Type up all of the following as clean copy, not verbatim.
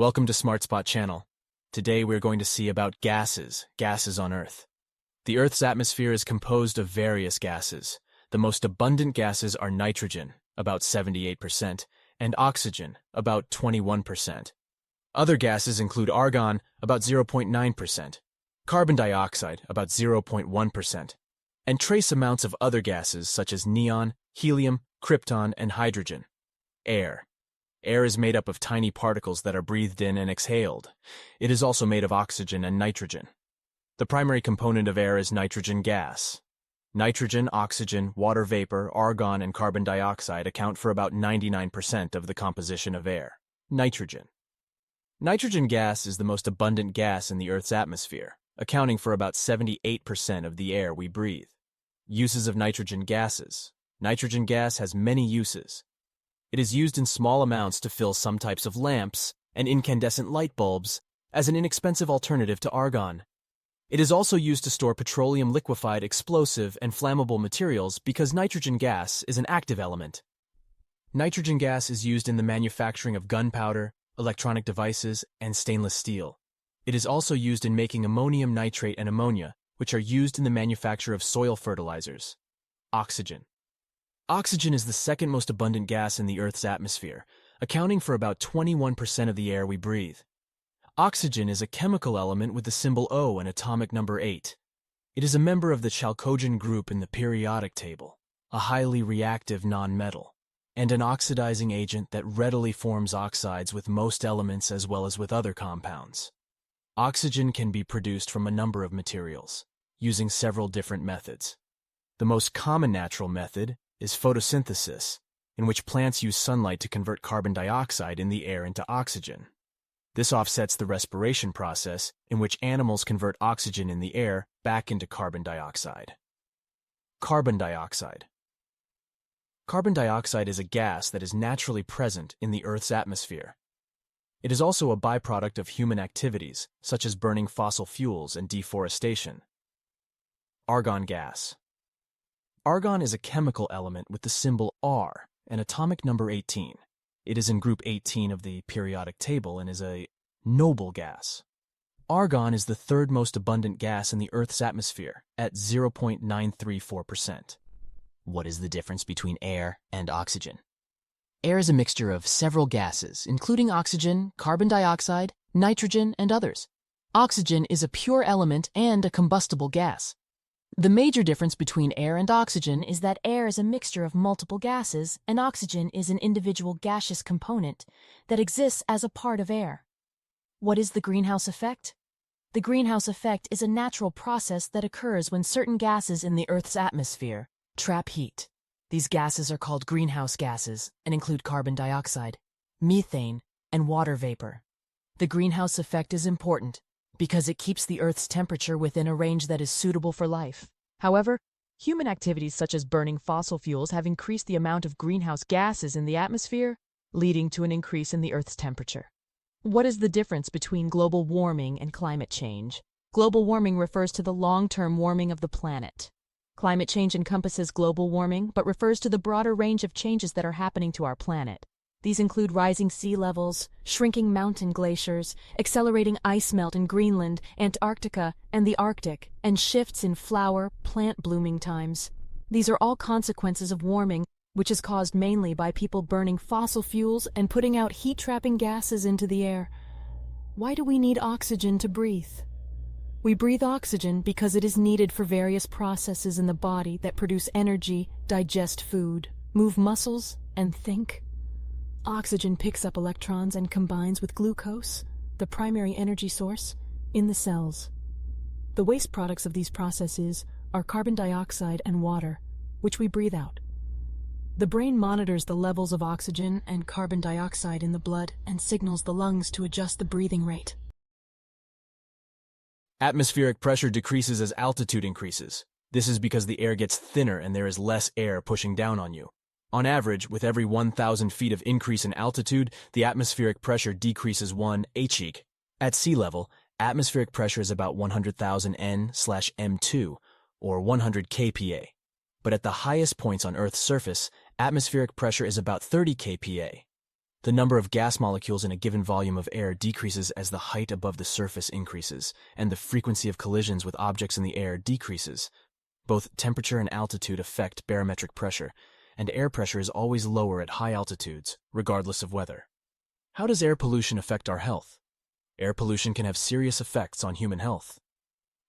Welcome to SmartSpot channel. Today we're going to see about gases on Earth. The Earth's atmosphere is composed of various gases. The most abundant gases are nitrogen, about 78%, and oxygen, about 21%. Other gases include argon, about 0.9%, carbon dioxide, about 0.1%, and trace amounts of other gases such as neon, helium, krypton, and hydrogen. Air. Air is made up of tiny particles that are breathed in and exhaled. It is also made of oxygen and nitrogen. The primary component of air is nitrogen gas. Nitrogen, oxygen, water vapor, argon, and carbon dioxide account for about 99% of the composition of air. Nitrogen. Nitrogen gas is the most abundant gas in the Earth's atmosphere, accounting for about 78% of the air we breathe. Uses of nitrogen gases. Nitrogen gas has many uses. It is used in small amounts to fill some types of lamps and incandescent light bulbs as an inexpensive alternative to argon. It is also used to store petroleum liquefied explosive and flammable materials because nitrogen gas is an active element. Nitrogen gas is used in the manufacturing of gunpowder, electronic devices, and stainless steel. It is also used in making ammonium nitrate and ammonia, which are used in the manufacture of soil fertilizers. Oxygen. Oxygen is the second most abundant gas in the Earth's atmosphere, accounting for about 21% of the air we breathe. Oxygen is a chemical element with the symbol O and atomic number 8. It is a member of the chalcogen group in the periodic table, a highly reactive nonmetal, and an oxidizing agent that readily forms oxides with most elements as well as with other compounds. Oxygen can be produced from a number of materials, using several different methods. The most common natural method is photosynthesis, in which plants use sunlight to convert carbon dioxide in the air into oxygen. This offsets the respiration process, in which animals convert oxygen in the air back into carbon dioxide. Carbon dioxide. Carbon dioxide is a gas that is naturally present in the Earth's atmosphere. It is also a byproduct of human activities, such as burning fossil fuels and deforestation. Argon gas. Argon is a chemical element with the symbol R and atomic number 18. It is in group 18 of the periodic table and is a noble gas. Argon is the third most abundant gas in the Earth's atmosphere at 0.934%. What is the difference between air and oxygen? Air is a mixture of several gases, including oxygen, carbon dioxide, nitrogen, and others. Oxygen is a pure element and a combustible gas. The major difference between air and oxygen is that air is a mixture of multiple gases and oxygen is an individual gaseous component that exists as a part of air. What is the greenhouse effect? The greenhouse effect is a natural process that occurs when certain gases in the Earth's atmosphere trap heat. These gases are called greenhouse gases and include carbon dioxide, methane, and water vapor. The greenhouse effect is important because it keeps the Earth's temperature within a range that is suitable for life. However, human activities such as burning fossil fuels have increased the amount of greenhouse gases in the atmosphere, leading to an increase in the Earth's temperature. What is the difference between global warming and climate change? Global warming refers to the long-term warming of the planet. Climate change encompasses global warming, but refers to the broader range of changes that are happening to our planet. These include rising sea levels, shrinking mountain glaciers, accelerating ice melt in Greenland, Antarctica, and the Arctic, and shifts in flower, plant blooming times. These are all consequences of warming, which is caused mainly by people burning fossil fuels and putting out heat-trapping gases into the air. Why do we need oxygen to breathe? We breathe oxygen because it is needed for various processes in the body that produce energy, digest food, move muscles, and think. Oxygen picks up electrons and combines with glucose, the primary energy source, in the cells. The waste products of these processes are carbon dioxide and water, which we breathe out. The brain monitors the levels of oxygen and carbon dioxide in the blood and signals the lungs to adjust the breathing rate. Atmospheric pressure decreases as altitude increases. This is because the air gets thinner and there is less air pushing down on you. On average, with every 1,000 feet of increase in altitude, the atmospheric pressure decreases 1 atmospheric. At sea level, atmospheric pressure is about 100,000 N/m2, or 100 kPa. But at the highest points on Earth's surface, atmospheric pressure is about 30 kPa. The number of gas molecules in a given volume of air decreases as the height above the surface increases, and the frequency of collisions with objects in the air decreases. Both temperature and altitude affect barometric pressure, and air pressure is always lower at high altitudes, regardless of weather. How does air pollution affect our health? Air pollution can have serious effects on human health.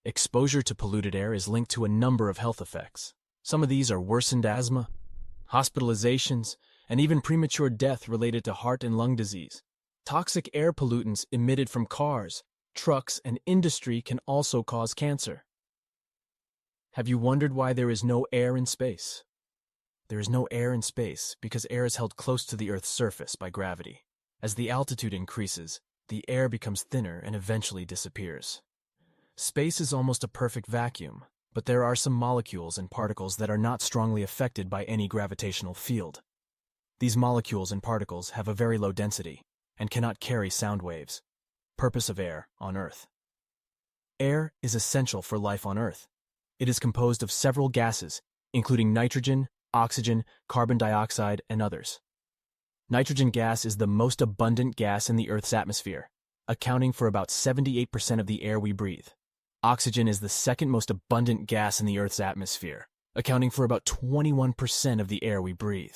Exposure to polluted air is linked to a number of health effects. Some of these are worsened asthma, hospitalizations, and even premature death related to heart and lung disease. Toxic air pollutants emitted from cars, trucks, and industry can also cause cancer. Have you wondered why there is no air in space? There is no air in space because air is held close to the Earth's surface by gravity. As the altitude increases, the air becomes thinner and eventually disappears. Space is almost a perfect vacuum, but there are some molecules and particles that are not strongly affected by any gravitational field. These molecules and particles have a very low density and cannot carry sound waves. Purpose of air on Earth. Air is essential for life on Earth. It is composed of several gases, including nitrogen, oxygen, carbon dioxide, and others. Nitrogen gas is the most abundant gas in the Earth's atmosphere, accounting for about 78% of the air we breathe. Oxygen is the second most abundant gas in the Earth's atmosphere, accounting for about 21% of the air we breathe.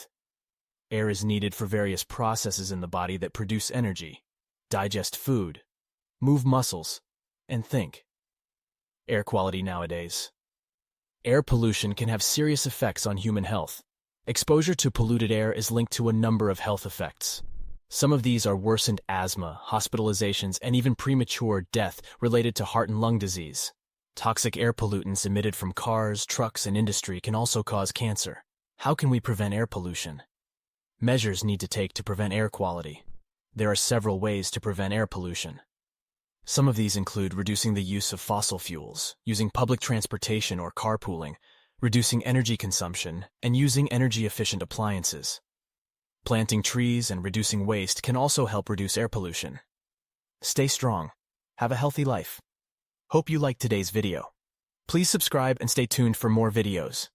Air is needed for various processes in the body that produce energy, digest food, move muscles, and think. Air quality nowadays. Air pollution can have serious effects on human health. Exposure to polluted air is linked to a number of health effects. Some of these are worsened asthma, hospitalizations, and even premature death related to heart and lung disease. Toxic air pollutants emitted from cars, trucks, and industry can also cause cancer. How can we prevent air pollution? Measures need to take to prevent air quality. There are several ways to prevent air pollution. Some of these include reducing the use of fossil fuels, using public transportation or carpooling, reducing energy consumption, and using energy-efficient appliances. Planting trees and reducing waste can also help reduce air pollution. Stay strong. Have a healthy life. Hope you liked today's video. Please subscribe and stay tuned for more videos.